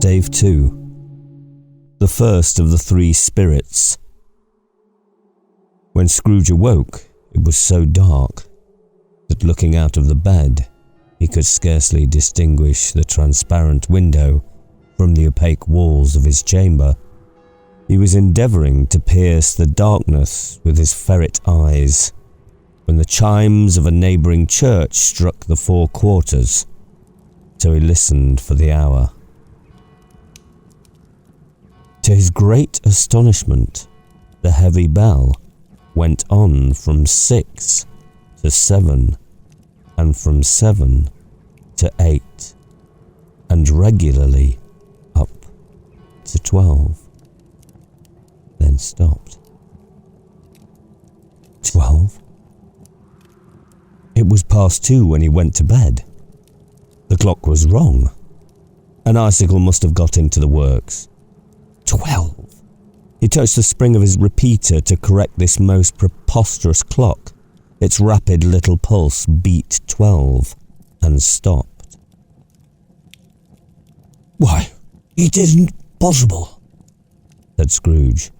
Stave 2. The first of the three spirits. When Scrooge awoke, it was so dark that looking out of the bed, he could scarcely distinguish the transparent window from the opaque walls of his chamber. He was endeavouring to pierce the darkness with his ferret eyes when the chimes of a neighbouring church struck the 4 quarters, so he listened for the hour. To his great astonishment, the heavy bell went on from 6 to 7, and from 7 to 8, and regularly up to 12, then stopped. 12? It was past 2 when he went to bed. The clock was wrong. An icicle must have got into the works. 12. He touched the spring of his repeater to correct this most preposterous clock. Its rapid little pulse beat 12 and stopped. "Why, it isn't possible," said Scrooge.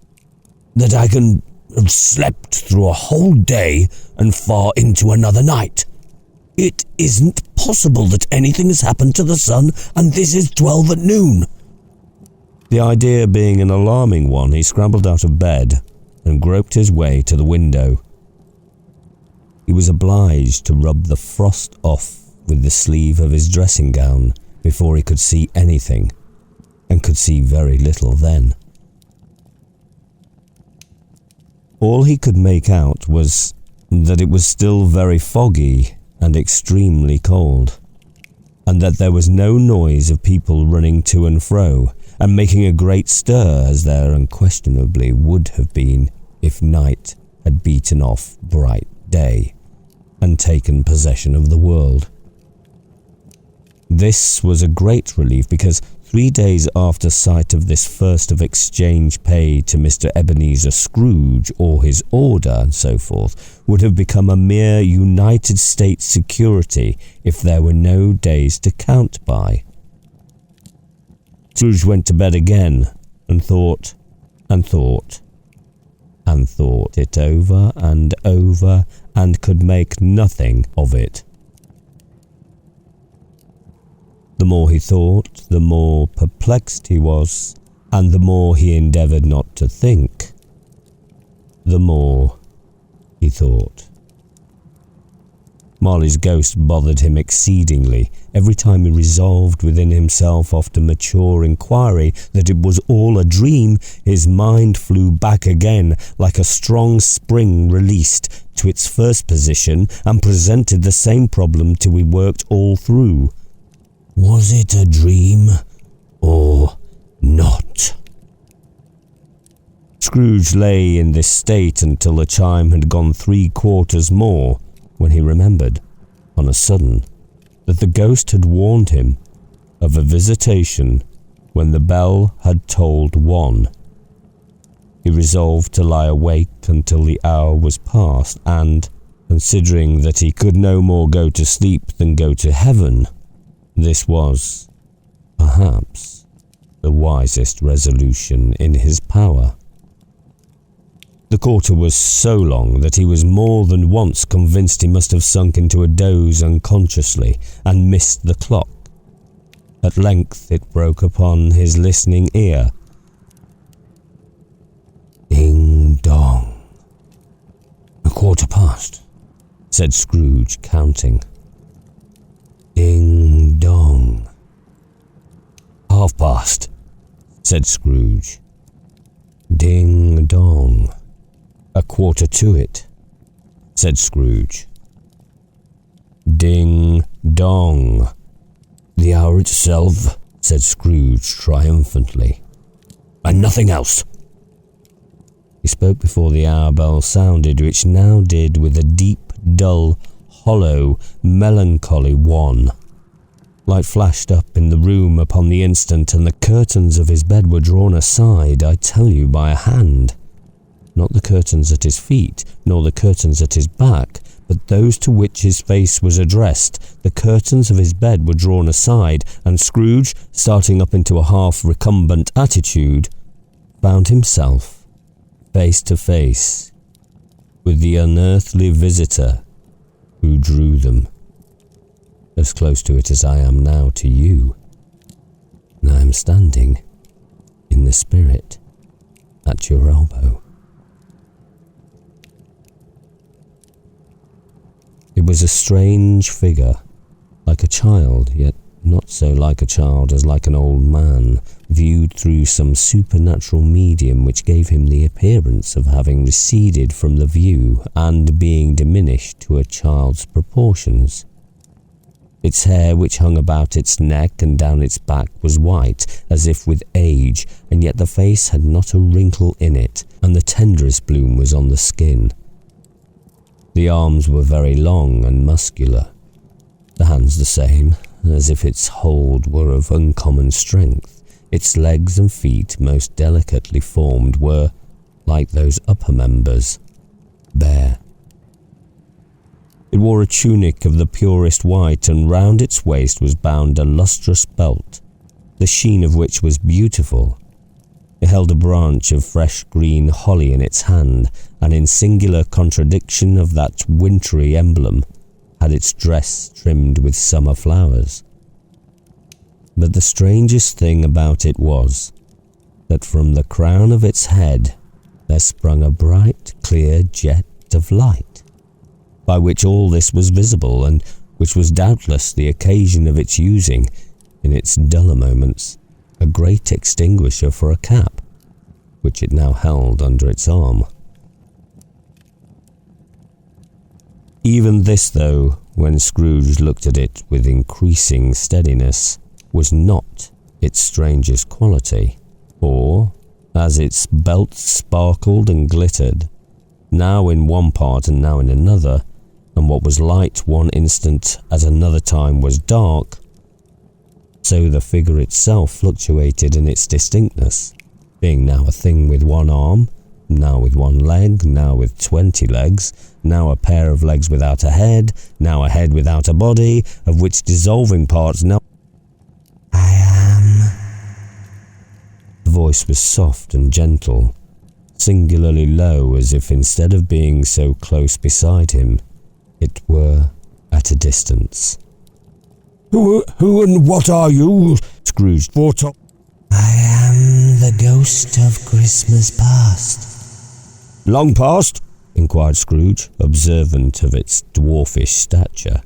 "that I can have slept through a whole day and far into another night. It isn't possible that anything has happened to the sun, and this is 12 at noon." The idea being an alarming one, he scrambled out of bed and groped his way to the window. He was obliged to rub the frost off with the sleeve of his dressing gown before he could see anything, and could see very little then. All he could make out was that it was still very foggy and extremely cold, and that there was no noise of people running to and fro and making a great stir, as there unquestionably would have been if night had beaten off bright day and taken possession of the world. This was a great relief, because 3 days after sight of this first of exchange paid to Mr. Ebenezer Scrooge, or his order, and so forth, would have become a mere United States security if there were no days to count by. Scrooge went to bed again, and thought, and thought, and thought it over and over, and could make nothing of it. The more he thought, the more perplexed he was, and the more he endeavoured not to think, the more he thought. Marley's ghost bothered him exceedingly. Every time he resolved within himself after mature inquiry that it was all a dream, his mind flew back again like a strong spring released to its first position, and presented the same problem till he worked all through. Was it a dream or not? Scrooge lay in this state until the chime had gone 3 quarters more, when he remembered, on a sudden, that the ghost had warned him of a visitation when the bell had tolled 1. He resolved to lie awake until the hour was past, and, considering that he could no more go to sleep than go to heaven, this was, perhaps, the wisest resolution in his power. The quarter was so long that he was more than once convinced he must have sunk into a doze unconsciously and missed the clock. At length it broke upon his listening ear. Ding dong. 1/4 said Scrooge, counting. Ding dong. 1/2, said Scrooge. Ding dong. 1/4 to it, said Scrooge. Ding dong. The hour itself, said Scrooge triumphantly. And nothing else. He spoke before the hour bell sounded, which now did with a deep, dull, hollow, melancholy 1. Light flashed up in the room upon the instant, and the curtains of his bed were drawn aside, I tell you, by a hand. Not the curtains at his feet, nor the curtains at his back, but those to which his face was addressed, the curtains of his bed were drawn aside, and Scrooge, starting up into a half-recumbent attitude, found himself face to face with the unearthly visitor who drew them. As close to it as I am now to you, and I am standing in the spirit at your elbow. It was a strange figure, like a child, yet not so like a child as like an old man, viewed through some supernatural medium which gave him the appearance of having receded from the view and being diminished to a child's proportions. Its hair, which hung about its neck and down its back, was white, as if with age, and yet the face had not a wrinkle in it, and the tenderest bloom was on the skin. The arms were very long and muscular, the hands the same, as if its hold were of uncommon strength. Its legs and feet, most delicately formed, were, like those upper members, bare. It wore a tunic of the purest white, and round its waist was bound a lustrous belt, the sheen of which was beautiful. It held a branch of fresh green holly in its hand, and in singular contradiction of that wintry emblem, had its dress trimmed with summer flowers. But the strangest thing about it was, that from the crown of its head there sprung a bright, clear jet of light, by which all this was visible, and which was doubtless the occasion of its using, in its duller moments, a great extinguisher for a cap, which it now held under its arm. Even this, though, when Scrooge looked at it with increasing steadiness, was not its strangest quality, for, as its belt sparkled and glittered, now in one part and now in another, and what was light one instant at another time was dark, so the figure itself fluctuated in its distinctness, being now a thing with one arm, now with one leg, now with 20 legs, now a pair of legs without a head, now a head without a body, of which dissolving parts now... I am... The voice was soft and gentle, singularly low, as if instead of being so close beside him, it were at a distance. Who and what are you? Scrooge thought up. I am the ghost of Christmas past. Long past? Inquired Scrooge, observant of its dwarfish stature.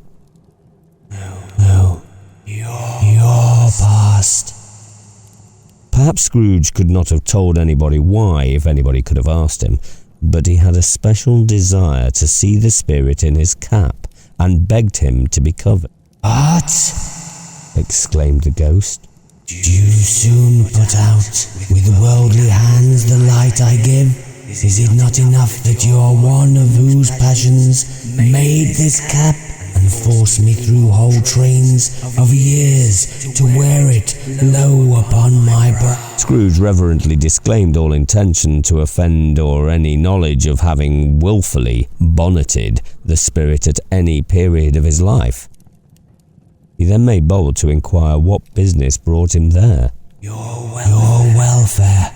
No, your past. Perhaps Scrooge could not have told anybody why if anybody could have asked him, but he had a special desire to see the spirit in his cap, and begged him to be covered. What? Exclaimed the ghost. Do you soon put out with worldly hands the light I give? Is it not enough that you are one of whose passions made this cap, and forced me through whole trains of years to wear it low upon my brow? Scrooge reverently disclaimed all intention to offend or any knowledge of having wilfully bonneted the spirit at any period of his life. He then made bold to inquire what business brought him there. Your welfare,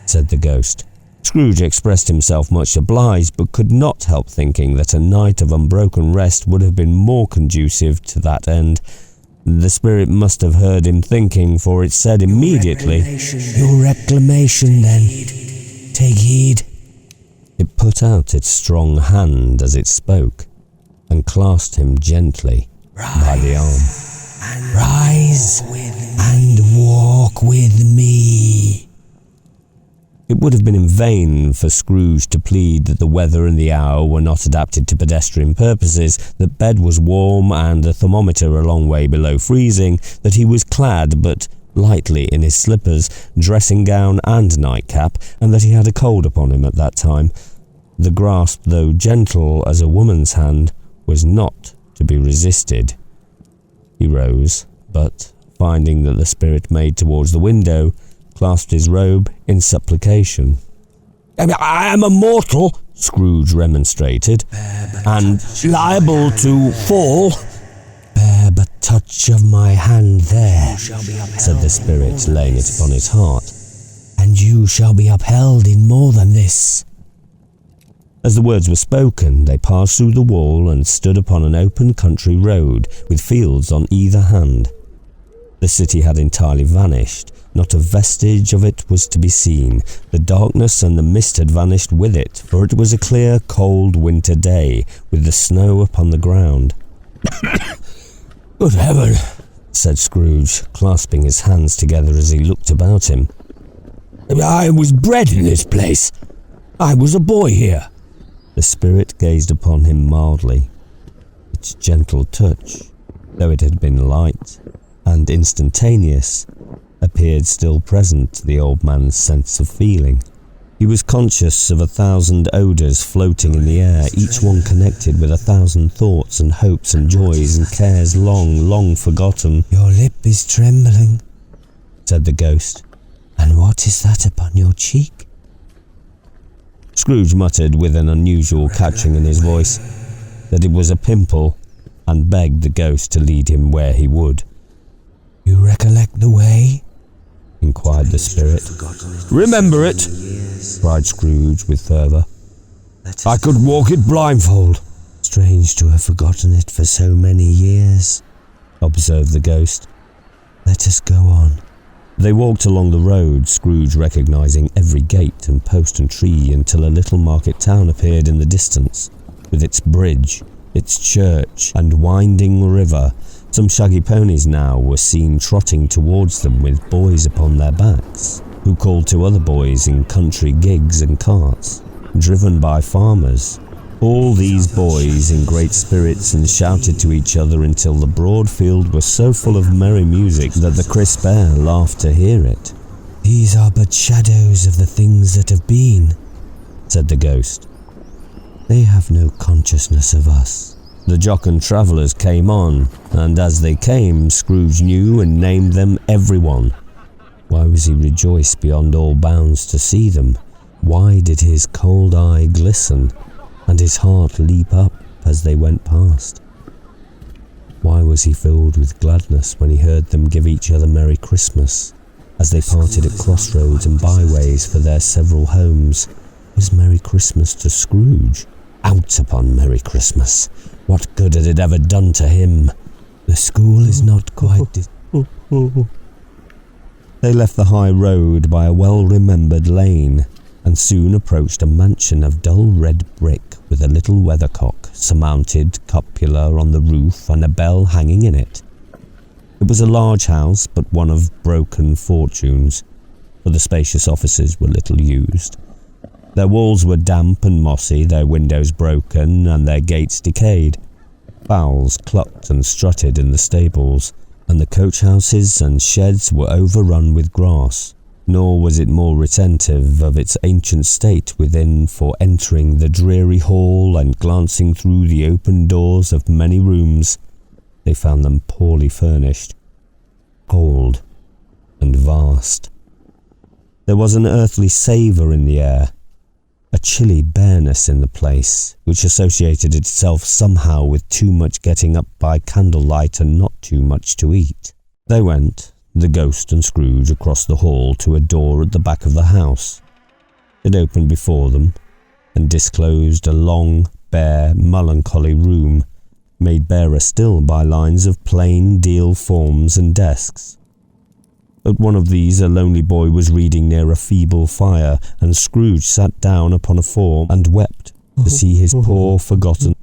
said the ghost. Scrooge expressed himself much obliged, but could not help thinking that a night of unbroken rest would have been more conducive to that end. The spirit must have heard him thinking, for it said immediately, Your reclamation, then. Take heed. It put out its strong hand as it spoke, and clasped him gently by the arm. Rise and walk with me. It would have been in vain for Scrooge to plead that the weather and the hour were not adapted to pedestrian purposes, that bed was warm and the thermometer a long way below freezing, that he was clad but lightly in his slippers, dressing gown and nightcap, and that he had a cold upon him at that time. The grasp, though gentle as a woman's hand, was not to be resisted. He rose, but, finding that the spirit made towards the window, clasped his robe in supplication. I am a mortal, Scrooge remonstrated, and liable to fall. Bear but touch of my hand there, said the spirit, laying it upon his heart, and you shall be upheld in more than this. As the words were spoken, they passed through the wall and stood upon an open country road with fields on either hand. The city had entirely vanished. Not a vestige of it was to be seen. The darkness and the mist had vanished with it, for it was a clear, cold winter day, with the snow upon the ground. Good heaven, said Scrooge, clasping his hands together as he looked about him. I was bred in this place. I was a boy here. The spirit gazed upon him mildly. Its gentle touch, though it had been light and instantaneous, appeared still present to the old man's sense of feeling. He was conscious of 1,000 odours floating in the air, each one connected with 1,000 thoughts and hopes and joys and cares long, long forgotten. Your lip is trembling, said the ghost. And what is that upon your cheek? Scrooge muttered with an unusual catching in his voice that it was a pimple, and begged the ghost to lead him where he would. You recollect the way? Inquired the spirit. Remember it, cried Scrooge with fervour. I could walk it blindfold. Strange to have forgotten it for so many years, observed the ghost. Let us go on. They walked along the road, Scrooge recognising every gate and post and tree, until a little market town appeared in the distance, with its bridge, its church, and winding river. Some shaggy ponies now were seen trotting towards them with boys upon their backs, who called to other boys in country gigs and carts, driven by farmers. All these boys in great spirits and shouted to each other until the broad field was so full of merry music that the crisp air laughed to hear it. These are but shadows of the things that have been, said the ghost. They have no consciousness of us. The jocund travellers came on, and as they came, Scrooge knew and named them everyone. Why was he rejoiced beyond all bounds to see them? Why did his cold eye glisten, and his heart leap up as they went past? Why was he filled with gladness when he heard them give each other Merry Christmas, as they parted at crossroads and byways for their several homes? Was Merry Christmas to Scrooge? Out upon Merry Christmas! What good had it ever done to him? The school is not quite... They left the high road by a well-remembered lane, and soon approached a mansion of dull red brick with a little weathercock, surmounted cupola on the roof, and a bell hanging in it. It was a large house, but one of broken fortunes, for the spacious offices were little used. Their walls were damp and mossy, their windows broken, and their gates decayed. Fowls clucked and strutted in the stables, and the coach-houses and sheds were overrun with grass. Nor was it more retentive of its ancient state within, for entering the dreary hall and glancing through the open doors of many rooms, they found them poorly furnished, cold, and vast. There was an earthly savour in the air, a chilly bareness in the place, which associated itself somehow with too much getting up by candlelight and not too much to eat. They went, the ghost and Scrooge, across the hall to a door at the back of the house. It opened before them, and disclosed a long, bare, melancholy room, made barer still by lines of plain deal forms and desks. At one of these a lonely boy was reading near a feeble fire, and Scrooge sat down upon a form and wept to see his poor forgotten.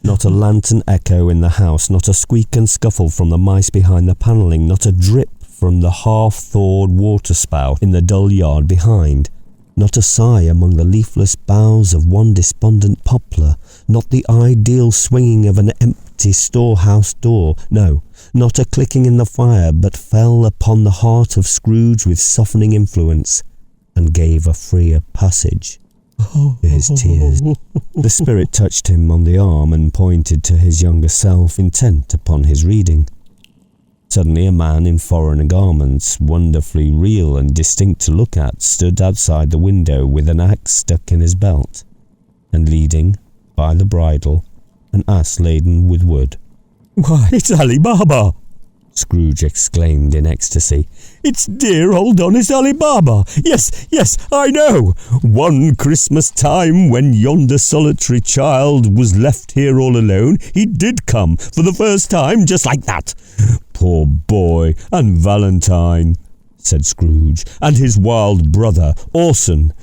Not a lantern echo in the house, not a squeak and scuffle from the mice behind the panelling, not a drip from the half-thawed waterspout in the dull yard behind, not a sigh among the leafless boughs of one despondent poplar, not the ideal swinging of an empty storehouse door, no, not a clicking in the fire, but fell upon the heart of Scrooge with softening influence, and gave a freer passage to his tears. The spirit touched him on the arm and pointed to his younger self, intent upon his reading. Suddenly a man in foreign garments, wonderfully real and distinct to look at, stood outside the window with an axe stuck in his belt, and leading, by the bridle, an ass laden with wood. "Why, it's Ali Baba!" Scrooge exclaimed in ecstasy. "It's dear old honest Ali Baba! Yes, I know! One Christmas time, when yonder solitary child was left here all alone, he did come, for the first time, just like that. Poor boy, and Valentine," said Scrooge, "and his wild brother, Orson.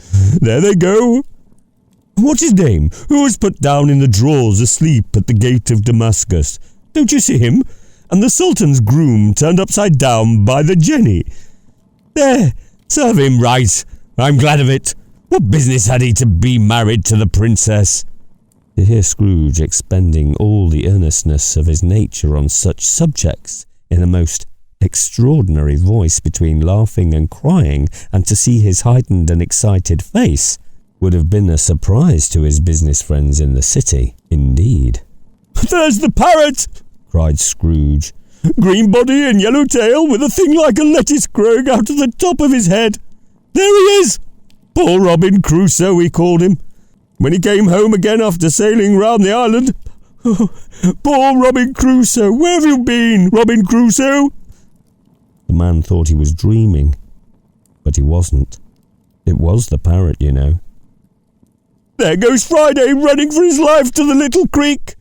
There they go. What's his name? Who was put down in the drawers asleep at the gate of Damascus? Don't you see him? And the Sultan's groom turned upside down by the Jenny. There, serve him right. I'm glad of it. What business had he to be married to the princess?" To hear Scrooge expending all the earnestness of his nature on such subjects, in a most extraordinary voice between laughing and crying, and to see his heightened and excited face, would have been a surprise to his business friends in the city, indeed. "There's the parrot!" cried Scrooge. "Green body and yellow tail, with a thing like a lettuce growing out of the top of his head. There he is! Poor Robin Crusoe, we called him, when he came home again after sailing round the island. Poor Robin Crusoe! Where have you been, Robin Crusoe?" The man thought he was dreaming, but he wasn't. It was the parrot, you know. "There goes Friday, running for his life to the little creek.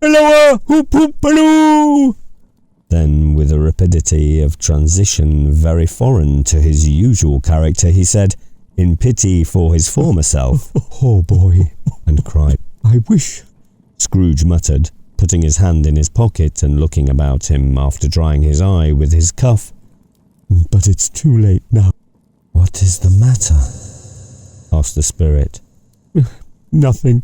Halloa! Hoop hoop halloo!" Then, with a rapidity of transition very foreign to his usual character, he said, in pity for his former self, "Oh boy," and cried, "I wish." Scrooge muttered, putting his hand in his pocket and looking about him after drying his eye with his cuff, "But it's too late now." "What is the matter?" asked the spirit. "Nothing,"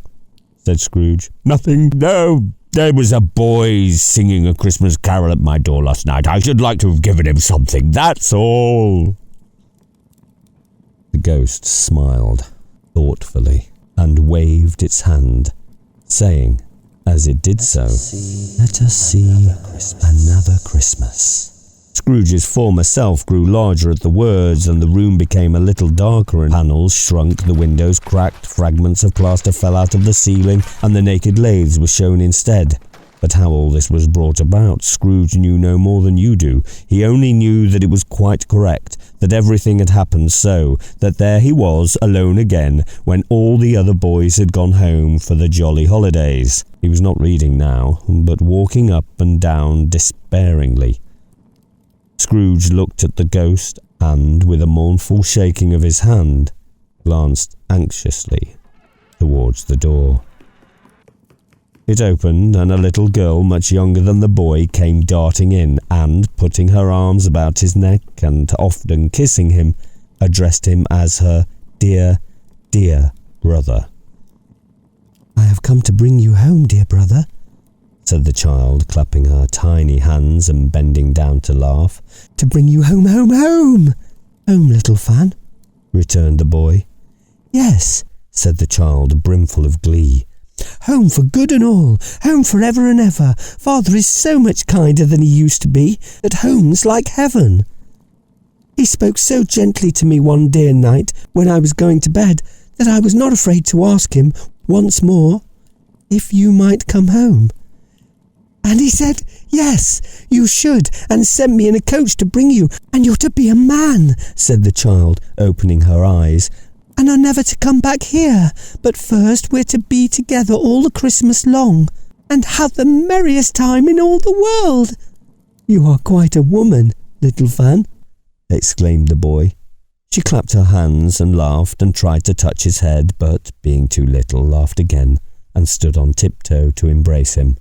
said Scrooge. "Nothing. No, there was a boy singing a Christmas carol at my door last night. I should like to have given him something, that's all." The ghost smiled thoughtfully and waved its hand, saying, as it did so, "Let us see another Christmas." Scrooge's former self grew larger at the words, and the room became a little darker, and panels shrunk, the windows cracked, fragments of plaster fell out of the ceiling, and the naked lathes were shown instead. But how all this was brought about, Scrooge knew no more than you do. He only knew that it was quite correct, that everything had happened so, that there he was, alone again, when all the other boys had gone home for the jolly holidays. He was not reading now, but walking up and down despairingly. Scrooge looked at the ghost, and, with a mournful shaking of his hand, glanced anxiously towards the door. It opened, and a little girl much younger than the boy came darting in, and, putting her arms about his neck and often kissing him, addressed him as her dear, dear brother. "I have come to bring you home, dear brother," said the child, clapping her tiny hands and bending down to laugh. "To bring you home, home, home! Home, little Fan," returned the boy. "Yes," said the child, brimful of glee. "Home for good and all, home for ever and ever. Father is so much kinder than he used to be, that home's like heaven. He spoke so gently to me one dear night when I was going to bed, that I was not afraid to ask him once more if you might come home. And he said, yes, you should, and sent me in a coach to bring you, and you're to be a man," said the child, opening her eyes, "and are never to come back here, but first we're to be together all the Christmas long, and have the merriest time in all the world. You are quite a woman, little Fan," exclaimed the boy. She clapped her hands and laughed and tried to touch his head, but, being too little, laughed again and stood on tiptoe to embrace him.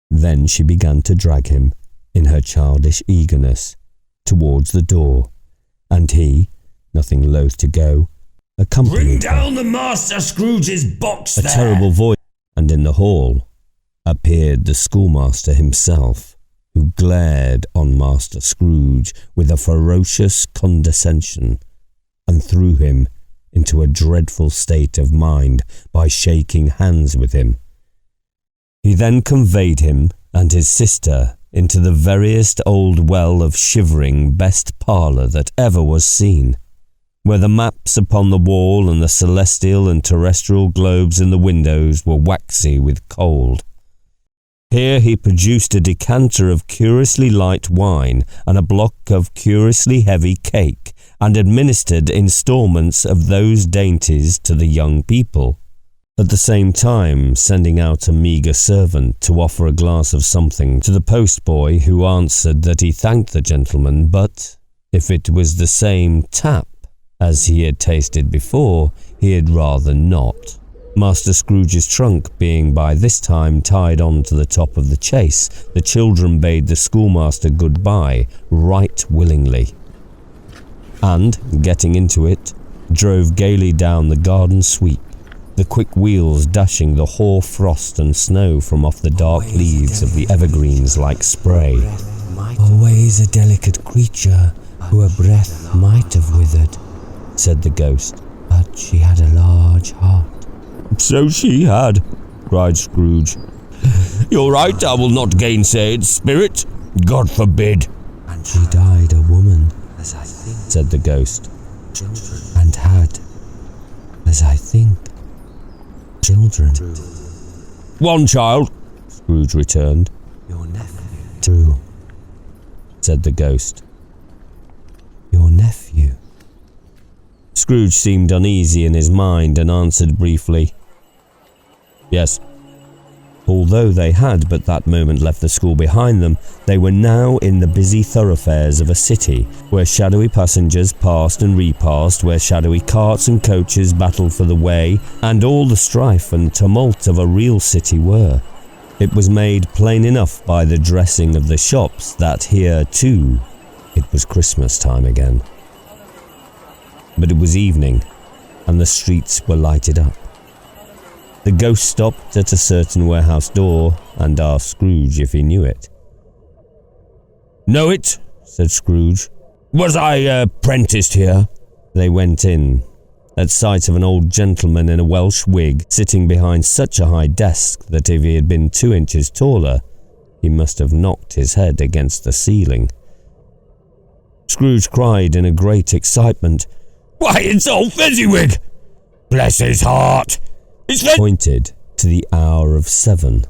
Then she began to drag him, in her childish eagerness, towards the door, and he, nothing loath to go, accompanied "Bring down the Master Scrooge's box a there!" terrible voice, and in the hall appeared the schoolmaster himself, who glared on Master Scrooge with a ferocious condescension, and threw him into a dreadful state of mind by shaking hands with him. He then conveyed him and his sister into the veriest old well of shivering best parlour that ever was seen, where the maps upon the wall and the celestial and terrestrial globes in the windows were waxy with cold. Here he produced a decanter of curiously light wine and a block of curiously heavy cake, and administered instalments of those dainties to the young people, at the same time sending out a meagre servant to offer a glass of something to the postboy, who answered that he thanked the gentleman, but if it was the same tap as he had tasted before, he had rather not. Master Scrooge's trunk being by this time tied on to the top of the chaise, the children bade the schoolmaster good-bye right willingly, and, getting into it, drove gaily down the garden sweep, the quick wheels dashing the hoar frost and snow from off the dark leaves of the evergreens like spray. Always a delicate creature who a breath might have withered, said the ghost. But she had a large heart. So she had, cried Scrooge. You're right, I will not gainsay it, spirit. God forbid. And she died a woman, as I think, said the ghost. And had, as I think, children. One child, Scrooge returned. Your nephew. True, said the ghost. Your nephew. Scrooge seemed uneasy in his mind and answered briefly, yes. Although they had but that moment left the school behind them, they were now in the busy thoroughfares of a city, where shadowy passengers passed and repassed, where shadowy carts and coaches battled for the way, and all the strife and tumult of a real city were. It was made plain enough by the dressing of the shops that here, too, it was Christmas time again. But it was evening, and the streets were lighted up. The ghost stopped at a certain warehouse door and asked Scrooge if he knew it. Know it, said Scrooge. Was I apprenticed here? They went in, at sight of an old gentleman in a Welsh wig sitting behind such a high desk that if he had been 2 inches taller, he must have knocked his head against the ceiling. Scrooge cried in a great excitement, Why, it's old Fezziwig! Bless his heart! Pointed to the hour of 7.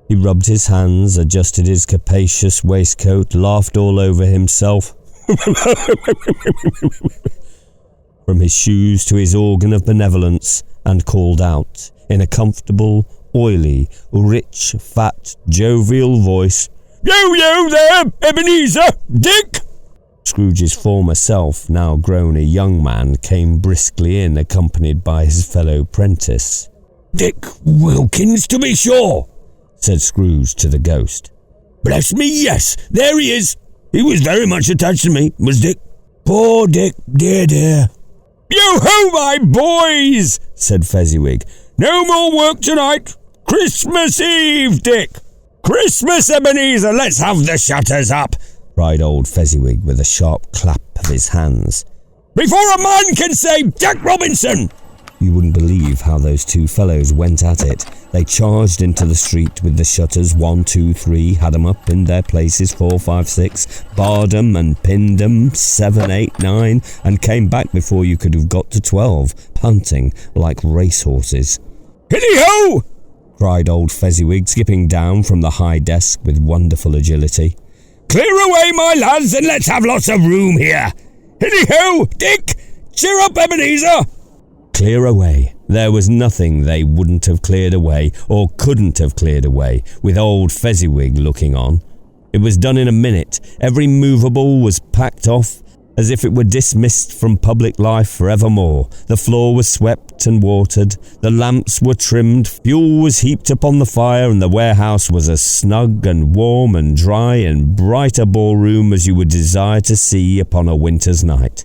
He rubbed his hands, adjusted his capacious waistcoat, laughed all over himself, from his shoes to his organ of benevolence, and called out, in a comfortable, oily, rich, fat, jovial voice, Yo there, Ebenezer! Dick! Scrooge's former self, now grown a young man, came briskly in, accompanied by his fellow prentice. Dick Wilkins, to be sure, said Scrooge to the ghost. Bless me, yes, there he is. He was very much attached to me, was Dick. Poor Dick, dear. Yo-ho, my boys, said Fezziwig. No more work tonight. Christmas Eve, Dick. Christmas, Ebenezer, let's have the shutters up, cried old Fezziwig with a sharp clap of his hands. Before a man can say Jack Robinson! You wouldn't believe how those two fellows went at it. They charged into the street with the shutters 1, 2, 3, had 'em up in their places 4, 5, 6, barred 'em and pinned 'em 7, 8, 9, and came back before you could have got to 12, punting like racehorses. Hilly-ho! cried old Fezziwig, skipping down from the high desk with wonderful agility. Clear away, my lads, and let's have lots of room here. Hilly-ho, Dick! Cheer up, Ebenezer! Clear away. There was nothing they wouldn't have cleared away, or couldn't have cleared away, with old Fezziwig looking on. It was done in a minute. Every movable was packed off, as if it were dismissed from public life forevermore. The floor was swept and watered, the lamps were trimmed, fuel was heaped upon the fire, and the warehouse was as snug and warm and dry and bright a ballroom as you would desire to see upon a winter's night.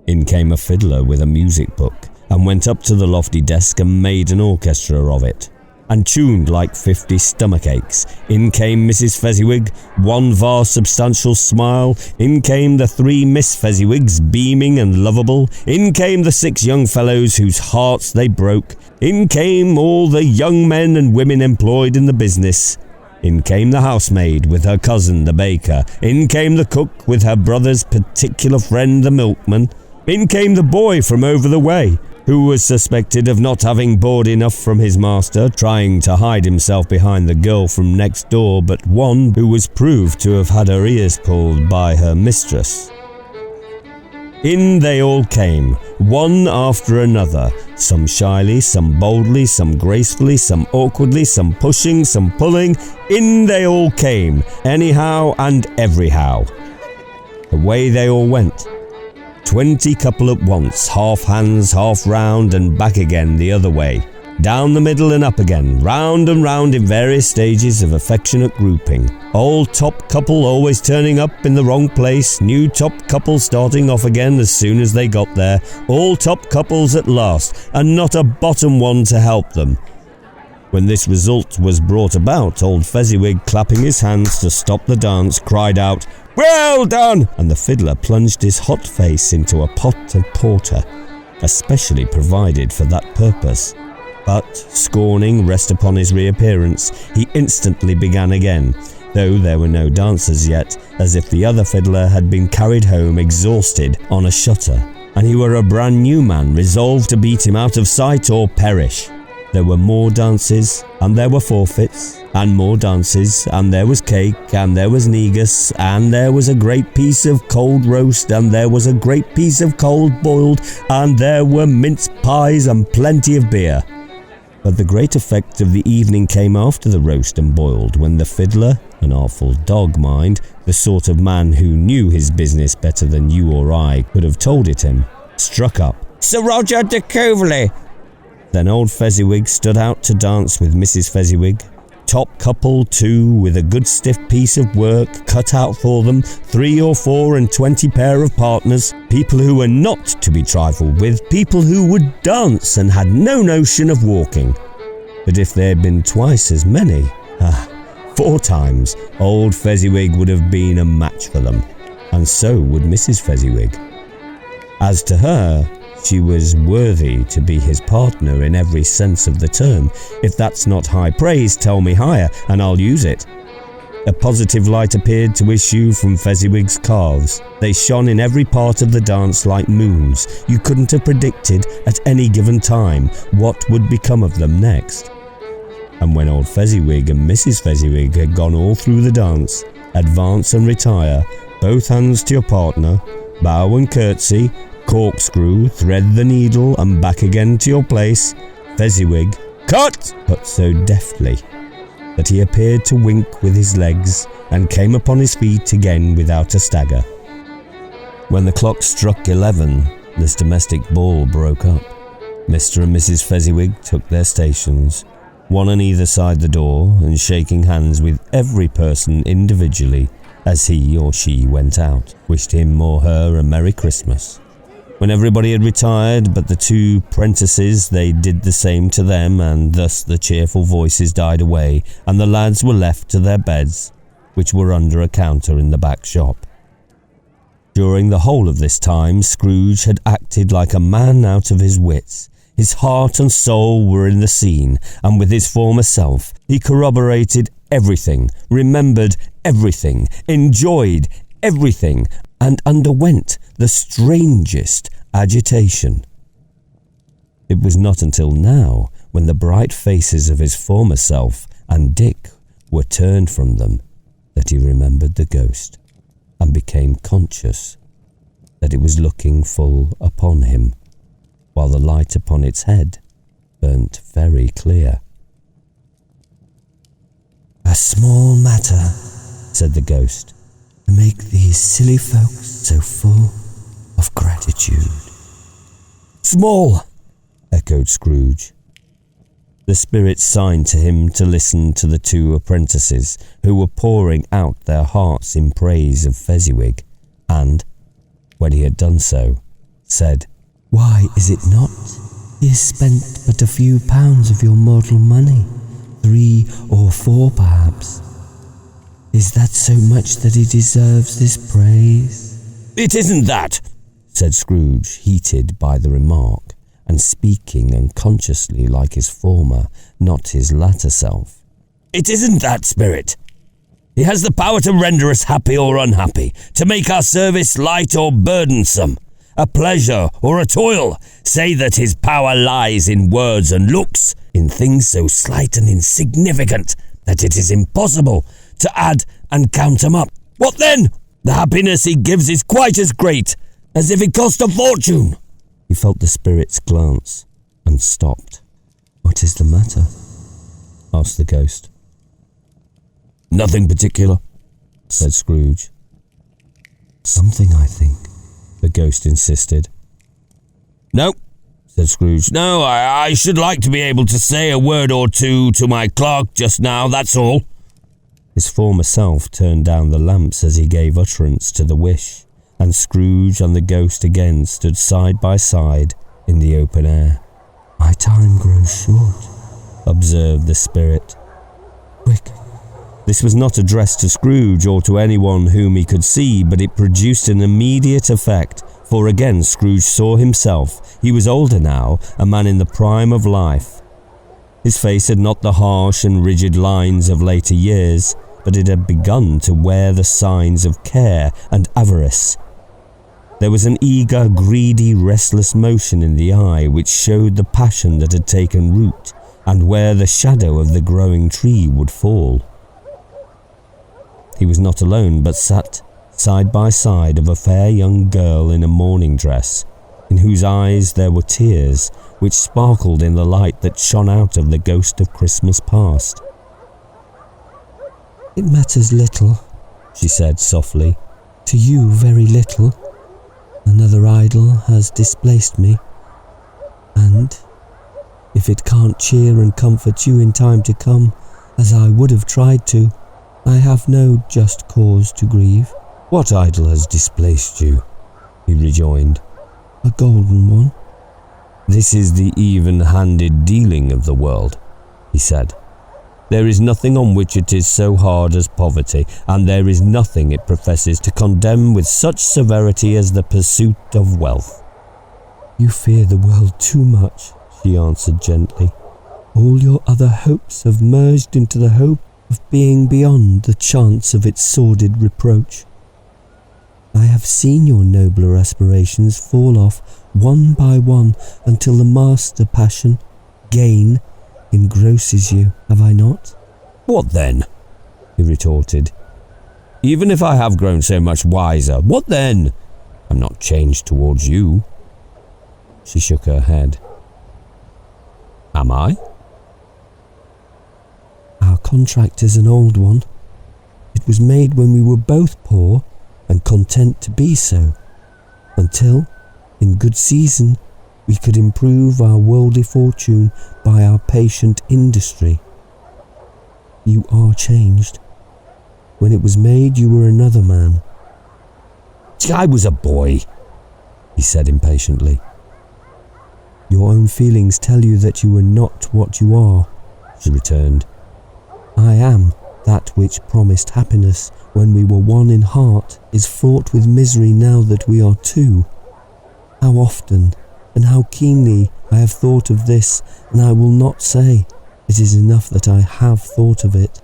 In came a fiddler with a music book, and went up to the lofty desk and made an orchestra of it, and tuned like 50 stomach aches. In came Mrs. Fezziwig, one vast substantial smile. In came the 3 Miss Fezziwigs, beaming and lovable. In came the 6 young fellows whose hearts they broke. In came all the young men and women employed in the business. In came the housemaid with her cousin, the baker. In came the cook with her brother's particular friend, the milkman. In came the boy from over the way, who was suspected of not having bored enough from his master, trying to hide himself behind the girl from next door, but one who was proved to have had her ears pulled by her mistress. In they all came, one after another, some shyly, some boldly, some gracefully, some awkwardly, some pushing, some pulling. In they all came, anyhow and everyhow. Away they all went. 20 couple at once, half hands, half round, and back again the other way. Down the middle and up again, round and round in various stages of affectionate grouping. Old top couple always turning up in the wrong place, new top couple starting off again as soon as they got there, all top couples at last, and not a bottom one to help them. When this result was brought about, old Fezziwig, clapping his hands to stop the dance, cried out, "Well done!" and the fiddler plunged his hot face into a pot of porter, especially provided for that purpose. But, scorning rest upon his reappearance, he instantly began again, though there were no dancers yet, as if the other fiddler had been carried home exhausted on a shutter, and he were a brand new man resolved to beat him out of sight or perish. There were more dances, and there were forfeits, and more dances, and there was cake, and there was negus, and there was a great piece of cold roast, and there was a great piece of cold boiled, and there were mince pies and plenty of beer. But the great effect of the evening came after the roast and boiled, when the fiddler, an artful dog, mind, the sort of man who knew his business better than you or I could have told it him, struck up. "Sir Roger de Coverley!" Then old Fezziwig stood out to dance with Mrs. Fezziwig. Top couple, too, with a good stiff piece of work cut out for them, 3 or 4 and 20 pair of partners, people who were not to be trifled with, people who would dance and had no notion of walking. But if there had been twice as many, 4 times, old Fezziwig would have been a match for them, and so would Mrs. Fezziwig. As to her, she was worthy to be his partner in every sense of the term. If that's not high praise, tell me higher, and I'll use it. A positive light appeared to issue from Fezziwig's calves. They shone in every part of the dance like moons. You couldn't have predicted at any given time what would become of them next. And when old Fezziwig and Mrs. Fezziwig had gone all through the dance, advance and retire, both hands to your partner, bow and curtsy, corkscrew, thread the needle, and back again to your place, Fezziwig, cut! But so deftly that he appeared to wink with his legs and came upon his feet again without a stagger. When the clock struck 11, this domestic ball broke up. Mr. and Mrs. Fezziwig took their stations, one on either side the door, and shaking hands with every person individually as he or she went out, wished him or her a Merry Christmas. When everybody had retired but the 2 prentices, they did the same to them, and thus the cheerful voices died away, and the lads were left to their beds, which were under a counter in the back shop. During the whole of this time, Scrooge had acted like a man out of his wits. His heart and soul were in the scene, and with his former self, he corroborated everything, remembered everything, enjoyed everything, and underwent the strangest agitation. It was not until now, when the bright faces of his former self and Dick were turned from them, that he remembered the ghost, and became conscious that it was looking full upon him, while the light upon its head burnt very clear. "A small matter," said the ghost, "to make these silly folks so full of gratitude." "Small," echoed Scrooge. The spirit signed to him to listen to the 2 apprentices, who were pouring out their hearts in praise of Fezziwig, and, when he had done so, said, "Why is it not? He has spent but a few pounds of your mortal money, 3 or 4 perhaps. Is that so much that he deserves this praise?" "It isn't that," said Scrooge, heated by the remark, and speaking unconsciously like his former, not his latter self. It isn't that spirit. He has the power to render us happy or unhappy, to make our service light or burdensome, a pleasure or a toil. Say that his power lies in words and looks, in things so slight and insignificant that it is impossible to add and count them up. What then? The happiness he gives is quite as great as if it cost a fortune. He felt the spirit's glance and stopped. What is the matter? Asked the ghost. Nothing particular, said Scrooge. Something, I think, the ghost insisted. No, said Scrooge. No, I should like to be able to say a word or two to my clerk just now, that's all. His former self turned down the lamps as he gave utterance to the wish, and Scrooge and the ghost again stood side by side in the open air. My time grows short, observed the spirit. Quick. This was not addressed to Scrooge or to anyone whom he could see, but it produced an immediate effect, for again Scrooge saw himself. He was older now, a man in the prime of life. His face had not the harsh and rigid lines of later years, but it had begun to wear the signs of care and avarice. There was an eager, greedy, restless motion in the eye which showed the passion that had taken root, and where the shadow of the growing tree would fall. He was not alone, but sat side by side of a fair young girl in a mourning dress, in whose eyes there were tears, which sparkled in the light that shone out of the ghost of Christmas past. It matters little, she said softly. To you, very little. Another idol has displaced me, and if it can't cheer and comfort you in time to come, as I would have tried to, I have no just cause to grieve. What idol has displaced you? He rejoined. A golden one. This is the even-handed dealing of the world, he said. There is nothing on which it is so hard as poverty, and there is nothing it professes to condemn with such severity as the pursuit of wealth. You fear the world too much, she answered gently. All your other hopes have merged into the hope of being beyond the chance of its sordid reproach. I have seen your nobler aspirations fall off one by one until the master passion, gain, engrosses you, have I not? What then? He retorted. Even if I have grown so much wiser, what then? I'm not changed towards you. She shook her head. Am I? Our contract is an old one. It was made when we were both poor and content to be so, until, in good season, we could improve our worldly fortune by our patient industry. You are changed. When it was made, you were another man. I was a boy, he said impatiently. Your own feelings tell you that you were not what you are, she returned. I am that which promised happiness when we were one in heart is fraught with misery now that we are two. How often and how keenly I have thought of this, and I will not say. It is enough that I have thought of it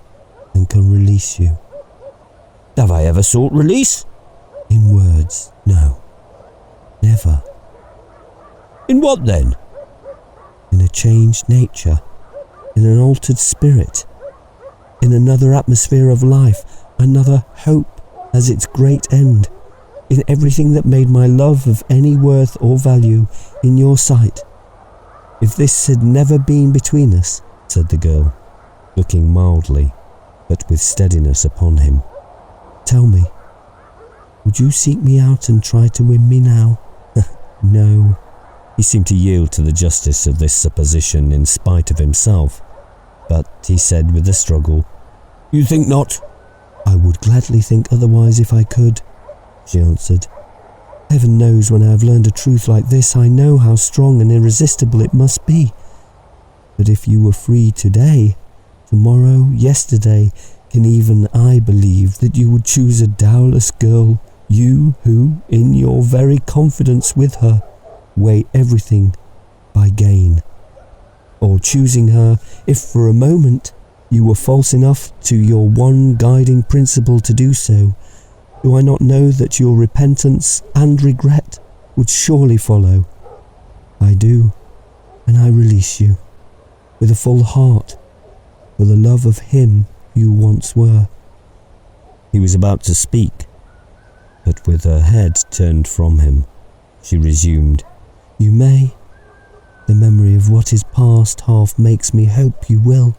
and can release you. Have I ever sought release? In words, no. Never. In what then? In a changed nature, in an altered spirit, in another atmosphere of life, another hope as its great end, in everything that made my love of any worth or value in your sight. If this had never been between us, said the girl, looking mildly, but with steadiness upon him, tell me, would you seek me out and try to win me now? No. He seemed to yield to the justice of this supposition in spite of himself, but he said with a struggle, You think not? I would gladly think otherwise if I could, she answered. Heaven knows when I have learned a truth like this, I know how strong and irresistible it must be. But if you were free today, tomorrow, yesterday, can even I believe that you would choose a dowerless girl, you who, in your very confidence with her, weigh everything by gain? Or choosing her, if for a moment You were false enough to your one guiding principle to do so. Do I not know that your repentance and regret would surely follow? I do, and I release you, with a full heart, for the love of him you once were." He was about to speak, but with her head turned from him, she resumed, "You may. The memory of what is past half makes me hope you will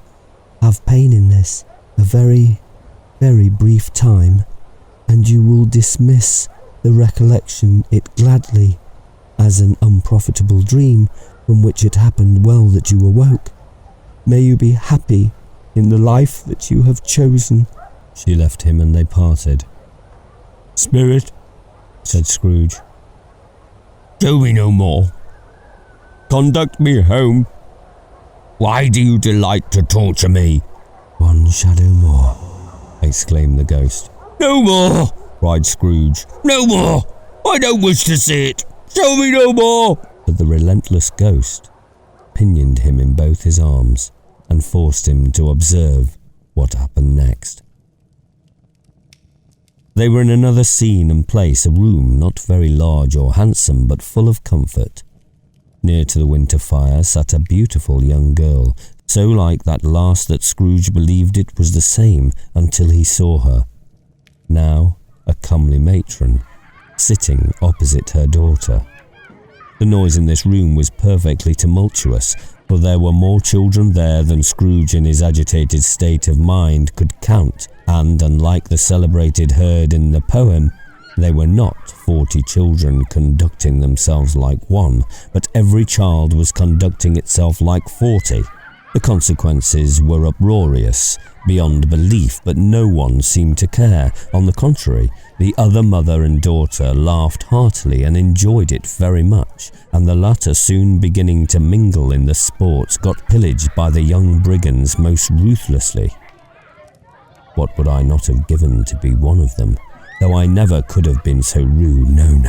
have pain in this, a very, very brief time, and you will dismiss the recollection it gladly as an unprofitable dream from which it happened well that you awoke. May you be happy in the life that you have chosen." She left him and they parted. "Spirit," said Scrooge, "show me no more. Conduct me home. Why do you delight to torture me?" "One shadow more," exclaimed the ghost. "No more!" cried Scrooge. "No more! I don't wish to see it! Show me no more!" But the relentless ghost pinioned him in both his arms and forced him to observe what happened next. They were in another scene and place, a room not very large or handsome, but full of comfort. Near to the winter fire sat a beautiful young girl, so like that last that Scrooge believed it was the same until he saw her. Now a comely matron, sitting opposite her daughter. The noise in this room was perfectly tumultuous, for there were more children there than Scrooge in his agitated state of mind could count, and unlike the celebrated herd in the poem, they were not 40 children conducting themselves like one, but every child was conducting itself like 40. The consequences were uproarious, beyond belief, but no one seemed to care. On the contrary, the other mother and daughter laughed heartily and enjoyed it very much, and the latter, soon beginning to mingle in the sports, got pillaged by the young brigands most ruthlessly. What would I not have given to be one of them, though I never could have been so rude, no.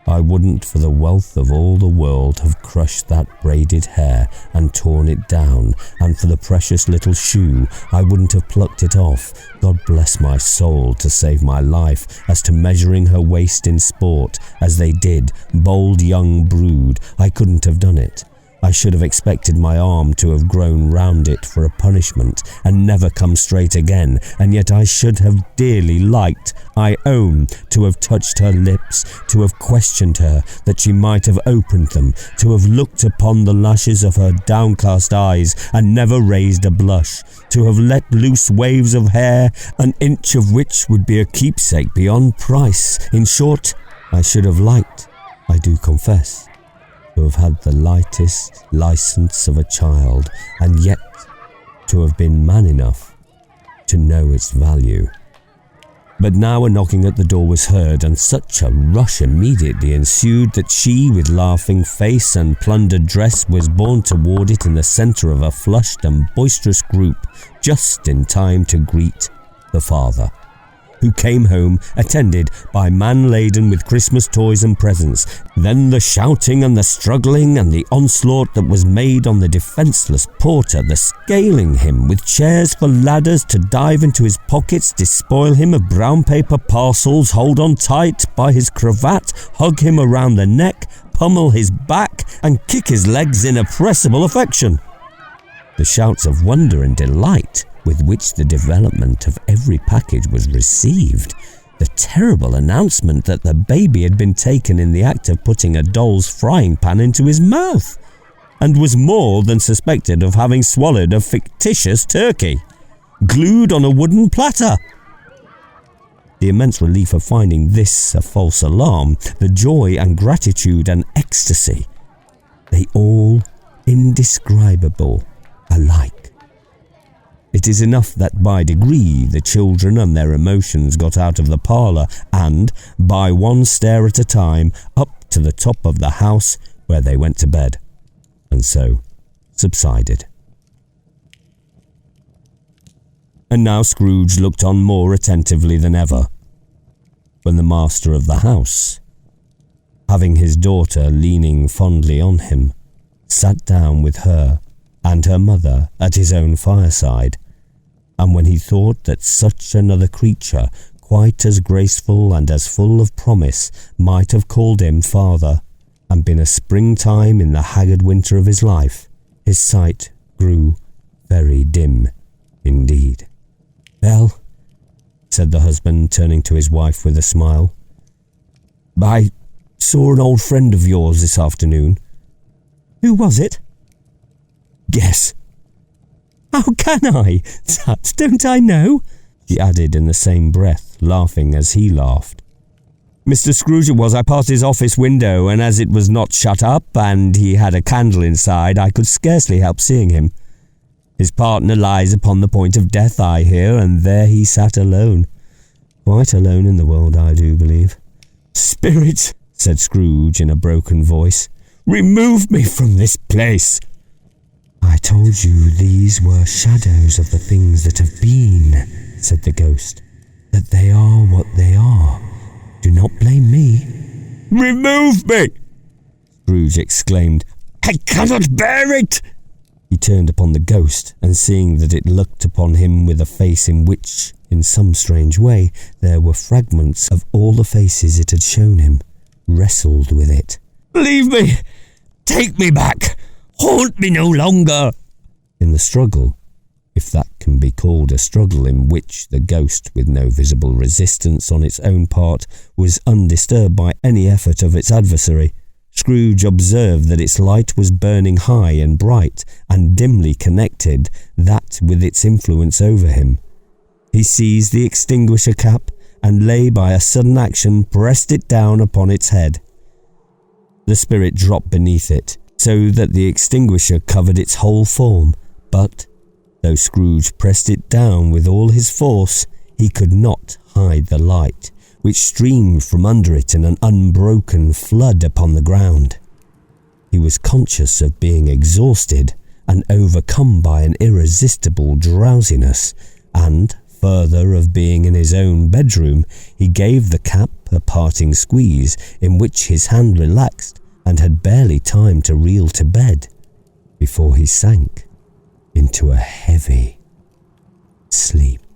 I wouldn't for the wealth of all the world have crushed that braided hair and torn it down, and for the precious little shoe I wouldn't have plucked it off, God bless my soul, to save my life. As to measuring her waist in sport, as they did, bold young brood, I couldn't have done it. I should have expected my arm to have grown round it for a punishment, and never come straight again, and yet I should have dearly liked, I own, to have touched her lips, to have questioned her, that she might have opened them, to have looked upon the lashes of her downcast eyes, and never raised a blush, to have let loose waves of hair, an inch of which would be a keepsake beyond price. In short, I should have liked, I do confess, to have had the lightest license of a child, and yet to have been man enough to know its value. But now a knocking at the door was heard, and such a rush immediately ensued that she, with laughing face and plundered dress, was borne toward it in the centre of a flushed and boisterous group, just in time to greet the father, who came home attended by man laden with Christmas toys and presents. Then the shouting and the struggling and the onslaught that was made on the defenceless porter, the scaling him with chairs for ladders to dive into his pockets, despoil him of brown paper parcels, hold on tight by his cravat, hug him around the neck, pummel his back, and kick his legs in oppressible affection. The shouts of wonder and delight with which the development of every package was received, the terrible announcement that the baby had been taken in the act of putting a doll's frying pan into his mouth, and was more than suspected of having swallowed a fictitious turkey, glued on a wooden platter. The immense relief of finding this a false alarm, the joy and gratitude and ecstasy, they all indescribable alike. It is enough that by degree the children and their emotions got out of the parlour and, by one stair at a time, up to the top of the house, where they went to bed, and so subsided. And now Scrooge looked on more attentively than ever, when the master of the house, having his daughter leaning fondly on him, sat down with her and her mother at his own fireside, and when he thought that such another creature, quite as graceful and as full of promise, might have called him father, and been a springtime in the haggard winter of his life, his sight grew very dim indeed. "Belle," said the husband, turning to his wife with a smile, "I saw an old friend of yours this afternoon." "Who was it?" "Guess." "How can I? Tut, don't I know?" she added in the same breath, laughing as he laughed. "Mr. Scrooge it was. I passed his office window, and as it was not shut up, and he had a candle inside, I could scarcely help seeing him. His partner lies upon the point of death, I hear, and there he sat alone. Quite alone in the world, I do believe." "Spirit," said Scrooge in a broken voice, "remove me from this place." "I told you these were shadows of the things that have been," said the ghost. "That they are what they are. Do not blame me." "Remove me!" Scrooge exclaimed. "I cannot bear it!" He turned upon the ghost, and seeing that it looked upon him with a face in which, in some strange way, there were fragments of all the faces it had shown him, wrestled with it. "Leave me! Take me back! Haunt me no longer!" In the struggle, if that can be called a struggle in which the ghost, with no visible resistance on its own part, was undisturbed by any effort of its adversary, Scrooge observed that its light was burning high and bright, and dimly connected that with its influence over him. He seized the extinguisher cap, and lay by a sudden action pressed it down upon its head. The spirit dropped beneath it, so that the extinguisher covered its whole form, but, though Scrooge pressed it down with all his force, he could not hide the light, which streamed from under it in an unbroken flood upon the ground. He was conscious of being exhausted and overcome by an irresistible drowsiness, and, further, of being in his own bedroom, he gave the cap a parting squeeze, in which his hand relaxed, and had barely time to reel to bed, before he sank into a heavy sleep.